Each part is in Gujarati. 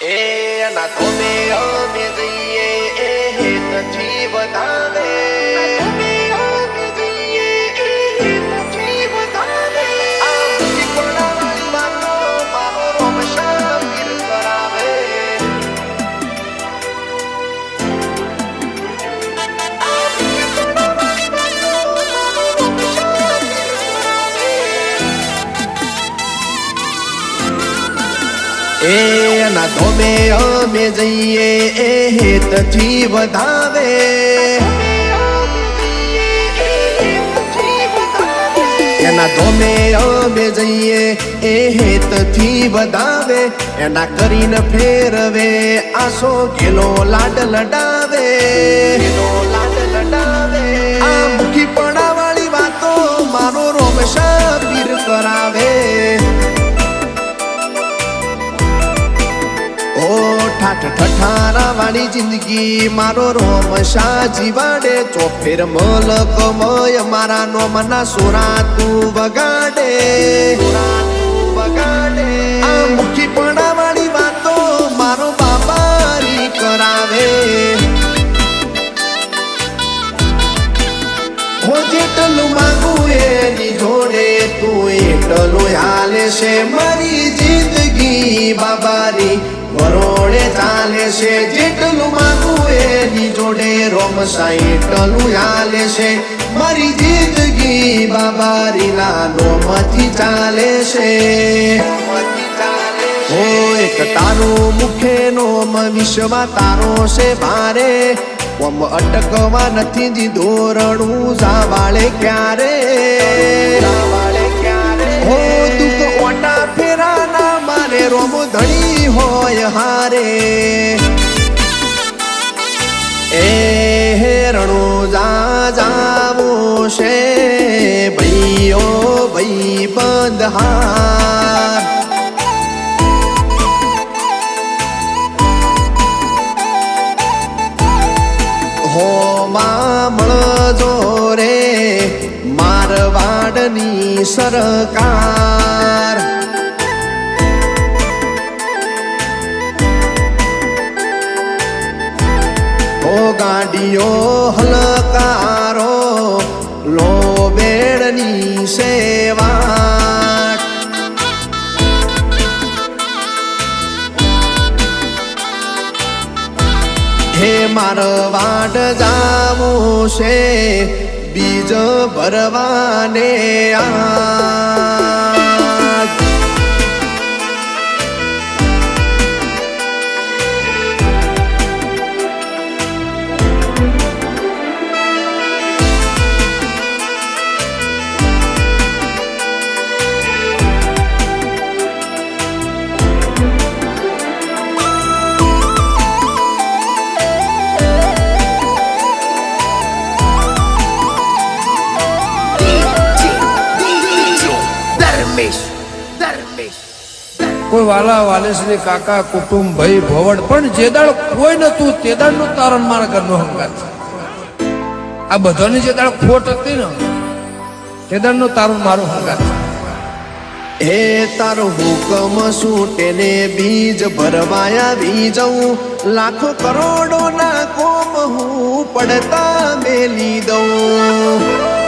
એના ધોમે અમે જઈએ એ હેતથી વધારે એના ધોમે અમે જઈએ એ હેતથી વધાવે એના ધોમે અમે જઈએ એ હેતથી વધાવે એના કરીને ફેરવે આસો ગેલો લાડ લડાવે આ મુખી પડા વાળી વાતો મારો રોમશા પીર કરાવે ઠાઠ ઠઠારા વાળી જિંદગી મારો રોમશા જીવાડે ચોફેર મલકમય મારા નોમના સોરા તું વગાડે આ મુખી પડા વાળી વાતો મારો બાબારી કરાવે હો જેટલું માંગું એની જોડે તું એટલું હાલે છે મારી જિંદગી બાબારી વરોડે ચાલે છે જેટલું માંગું એની જોડે રોમશા એટલું હાલે છે મારી જિંદગી બાબારી ના નોમથી ચાલે છે હો એક તારું મુખે નોમ વિશ્વમાં તારો છે ભારે ઓમ અટકવા નથી જી ધોરણું જાવાળે ક્યારે હો દુઃખ ઓટા ફેરાના મારે રોમ ધણી હોય હારે એ રણું જાવું છે ભાઈઓ ભાઈ બંધ હો મામળજો રે મારવાડની સરકાર હો ગાડીઓ હલકારો લો બેડની સેવા હે મારવાડ જાવું છે બીજ ભરવાને કોઈ વાલા વાલેસની કાકા કુટુંબ ભાઈ ભવડ પણ જે દાળ કોઈ નતું તે દાળનું તારણ મારા ઘરનો હંગાત આ બધાની જે દાળ ખોટ હતી ને તે દાળનું તારણ મારો હંગાત હે તારો હુકમ સૂટે ને બીજ ભરવાયા વી જવું લાખો કરોડો ના કોમ હું પડતા મેલી દઉં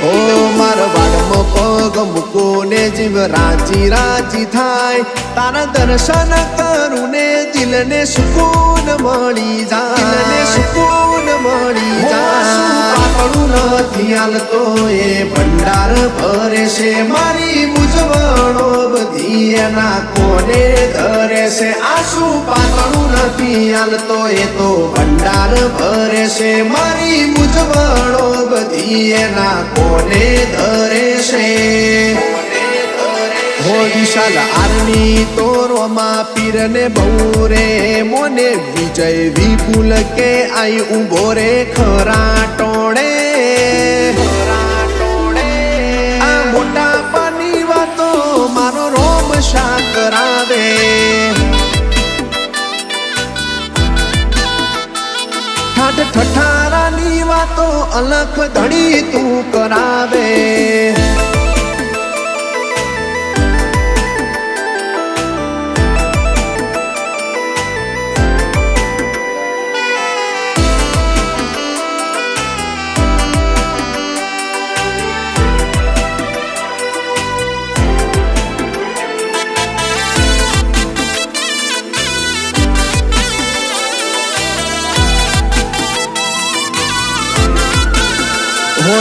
ઓ મારા વાડમાં પગ મૂકો ને જીવ રાજી રાજી થાય તારા દર્શન કરું ને દિલને સુકૂન મળી જાય સુકૂન મળી જાય પાકડું નથી હાલતો એ ભંડાર ભરે છે મારી મૂંઝવણો બધી એના કોને ધરે છે આંસુ પાકડું નથી હાલતો એ તો ભંડાર ભરે છે મારી મૂંઝવણો બધી એના કોને ધરે છે હો વિશાલ આર્મી તોરોમાં પીરને બહુ રે મોને વિજય વિપુલ કે આઈ ઉભો રે ખરા ટોણે આ મોટા પાની વાતો મારો રોમશા કરાવે ઠાઠ ઠઠારાની વાતો અલખ ધડી તું કરાવે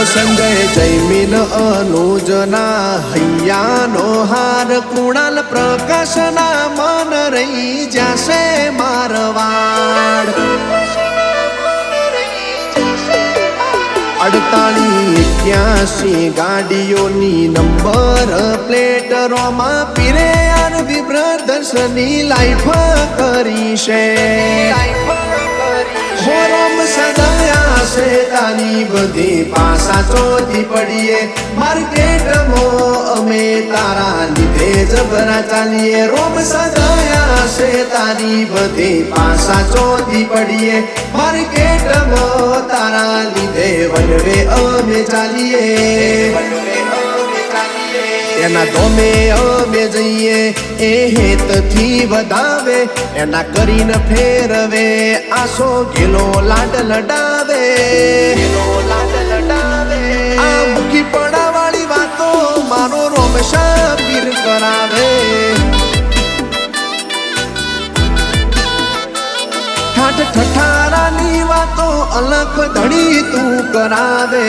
સંજય જયમીન અનુજના હૈયાનો હાર કુણાલ પ્રકાશના મન રહી જાશે મારવાડ 4881 ગાડીઓની નંબર પ્લેટ રોમાં પીરે આરવી બ્રદર્સની લાઈફ કરી છે હોરમ સદાયા છે તારી બધી પાસા ચોથી પડીએ માર્કેટમાં અમે તારા લીધે જબરા ચાલીએ રોમ સદાયા છે તારી બધી પાસા ચોથી પડીએ માર્કેટમાં તારા લીધે વનવે અમે ચાલીએ એના ધોમે અમે જઈએ એ હેતથી વધાવે એના કરીને ફેરવે આસો ગેલો લાડ લડાવે આ મુખી પડા વાળી વાતો મારો રોમશા પીર કરાવે ઠાઠ ઠઠારાની વાતો અલખ ધણી તું કરાવે